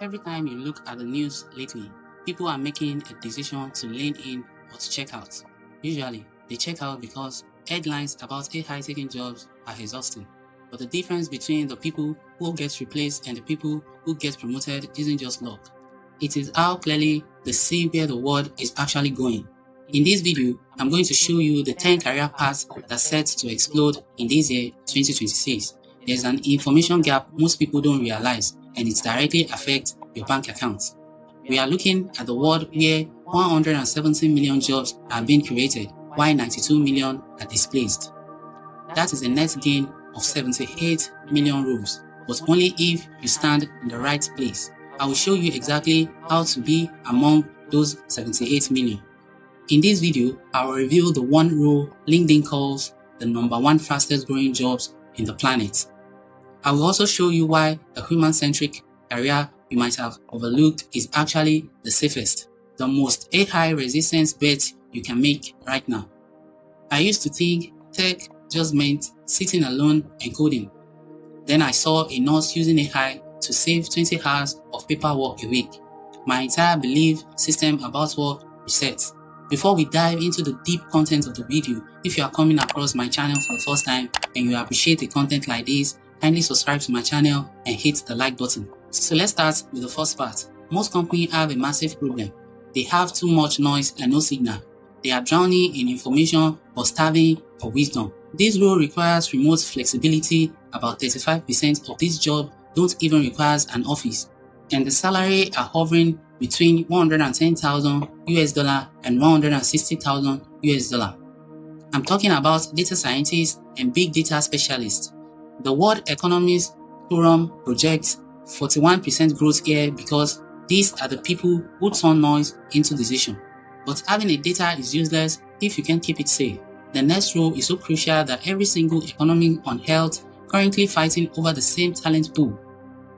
Every time you look at the news lately, people are making a decision to lean in or to check out. Usually, they check out because headlines about AI taking jobs are exhausting. But the difference between the people who get replaced and the people who get promoted isn't just luck. It is how clearly they see where the world is actually going. In this video, I'm going to show you the 10 career paths that are set to explode in this year 2026. There's an information gap most people don't realize, and it directly affects your bank account. We are looking at the world where 170 million jobs are being created, while 92 million are displaced. That is a net gain of 78 million roles, but only if you stand in the right place. I will show you exactly how to be among those 78 million. In this video, I will reveal the one role LinkedIn calls the #1 fastest growing jobs in the planet. I will also show you why the human-centric career you might have overlooked is actually the safest, the most AI-resistant bet you can make right now. I used to think tech just meant sitting alone and coding. Then I saw a nurse using AI to save 20 hours of paperwork a week. My entire belief system about work resets. Before we dive into the deep content of the video, if you are coming across my channel for the first time and you appreciate the content like this, kindly subscribe to my channel and hit the like button. So let's start with the first part. Most companies have a massive problem. They have too much noise and no signal. They are drowning in information but starving for wisdom. This role requires remote flexibility. About 35% of this job don't even require an office, and the salary are hovering between $110,000 and $160,000. I'm talking about data scientists and big data specialists. The World Economic Forum projects 41% growth here because these are the people who turn noise into decision. But having a data is useless if you can't keep it safe. The next role is so crucial that every single economy on health currently fighting over the same talent pool.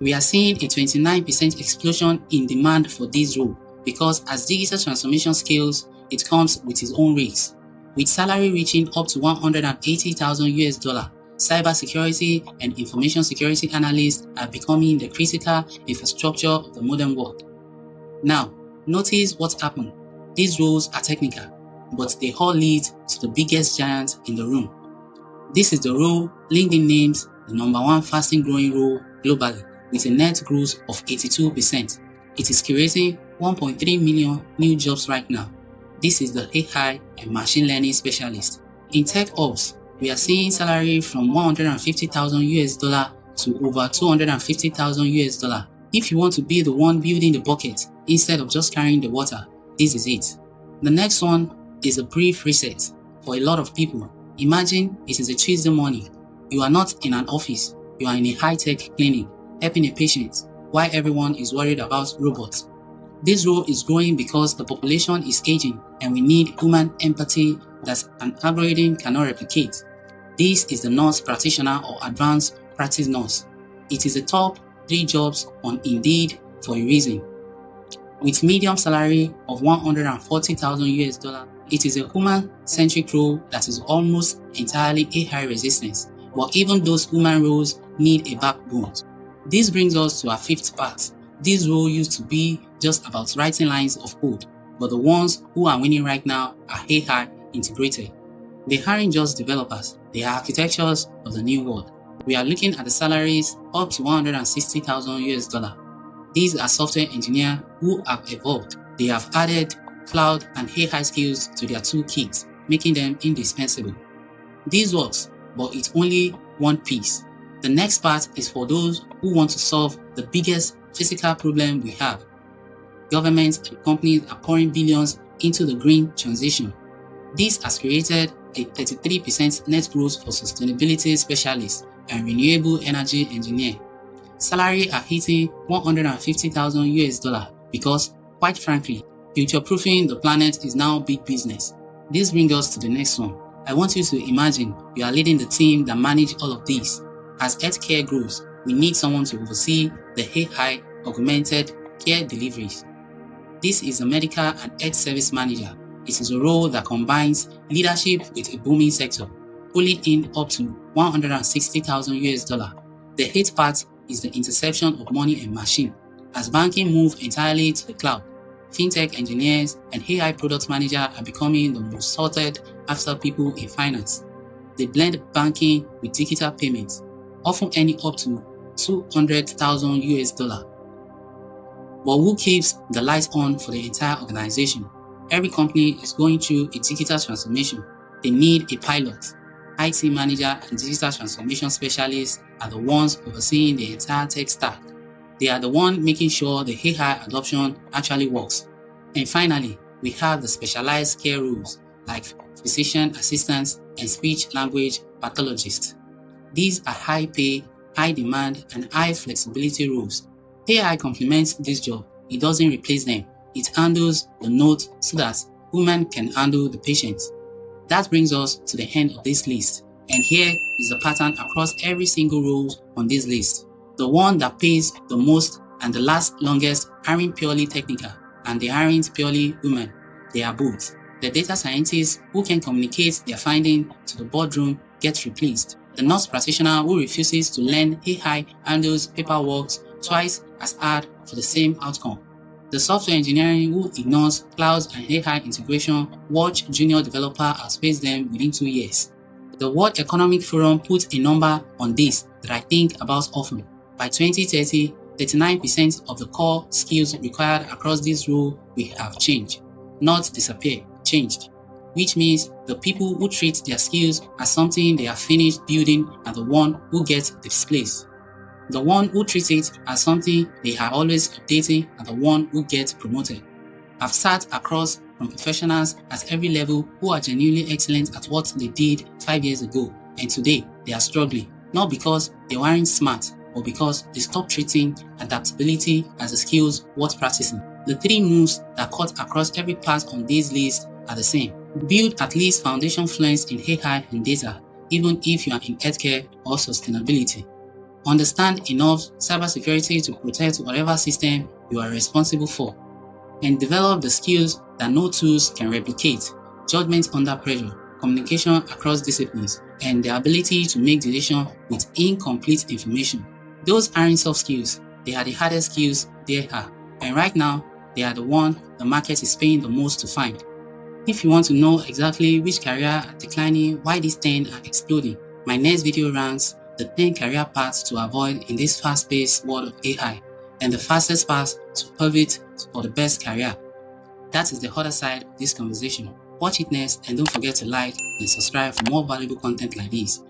We are seeing a 29% explosion in demand for this role because as digital transformation scales, it comes with its own risks. With salary reaching up to $180,000, cybersecurity and information security analysts are becoming the critical infrastructure of the modern world. Now, notice what's happened. These roles are technical, but they all lead to the biggest giant in the room. This is the role LinkedIn names the #1 fastest growing role globally, with a net growth of 82%. It is creating 1.3 million new jobs right now. This is the AI and machine learning specialist. In tech ops, we are seeing salary from $150,000 to over $250,000. If you want to be the one building the bucket instead of just carrying the water, this is it. The next one is a brief reset. For a lot of people, imagine it is a Tuesday morning. You are not in an office, you are in a high-tech clinic, helping a patient, while everyone is worried about robots. This role is growing because the population is aging and we need human empathy that an algorithm cannot replicate. This is the nurse practitioner or advanced practice nurse. It is the top 3 jobs on Indeed for a reason. With medium salary of $140,000, it is a human-centric role that is almost entirely AI resistant, but even those human roles need a backbone. This brings us to our 5th part. This role used to be just about writing lines of code, but the ones who are winning right now are AI integrated. They aren't just developers, they are architects of the new world. We are looking at the salaries up to $160,000. These are software engineers who have evolved. They have added cloud and AI skills to their toolkits, making them indispensable. This works, but it's only one piece. The next part is for those who want to solve the biggest physical problem we have. Governments and companies are pouring billions into the green transition. This has created a 33% net growth for sustainability specialists and renewable energy engineers. Salary are hitting $150,000 because, quite frankly, future-proofing the planet is now big business. This brings us to the next one. I want you to imagine you are leading the team that manage all of this. As healthcare grows, we need someone to oversee the AI augmented care deliveries. This is a medical and health service manager. It is a role that combines leadership with a booming sector, pulling in up to $160,000. The 8th part is the intersection of money and machine. As banking moves entirely to the cloud, Fintech engineers and AI product managers are becoming the most sought after people in finance. They blend banking with digital payments, often earning up to 200,000 US dollar. But who keeps the lights on for the entire organization? Every company is going through a digital transformation. They need a pilot. IT manager and digital transformation specialists are the ones overseeing the entire tech stack. They are the ones making sure the AI adoption actually works. And finally, we have the specialized care roles like physician assistants and speech-language pathologists. These are high pay, high demand, and high flexibility roles. AI complements this job. It doesn't replace them. It handles the note so that women can handle the patients. That brings us to the end of this list. And here is the pattern across every single role on this list. The one that pays the most and the last longest aren't purely technical, and they aren't purely women. They are both. The data scientists who can communicate their findings to the boardroom gets replaced. The nurse practitioner who refuses to learn AI handles paperwork twice as hard for the same outcome. The software engineering who ignores clouds and AI integration watch junior developer outpace them within 2 years. The World Economic Forum put a number on this that I think about often. By 2030, 39% of the core skills required across this role will have changed, not disappeared, changed. Which means the people who treat their skills as something they are finished building are the one who gets displaced. The one who treats it as something they are always updating are the one who gets promoted. I've sat across from professionals at every level who are genuinely excellent at what they did 5 years ago, and today they are struggling, not because they weren't smart, but because they stopped treating adaptability as a skill worth practicing. The three moves that cut across every part on this list are the same. Build at least foundation fluence in AI and data, even if you are in healthcare or sustainability. Understand enough cybersecurity to protect whatever system you are responsible for. And develop the skills that no tools can replicate: judgment under pressure, communication across disciplines, and the ability to make decisions with incomplete information. Those aren't soft skills, they are the hardest skills there are. And right now, they are the one the market is paying the most to find. If you want to know exactly which career are declining, why these 10 are exploding, my next video ranks the 10 career paths to avoid in this fast-paced world of AI, and the fastest path to pivot for the best career. That is the other side of this conversation. Watch it next, and don't forget to like and subscribe for more valuable content like this.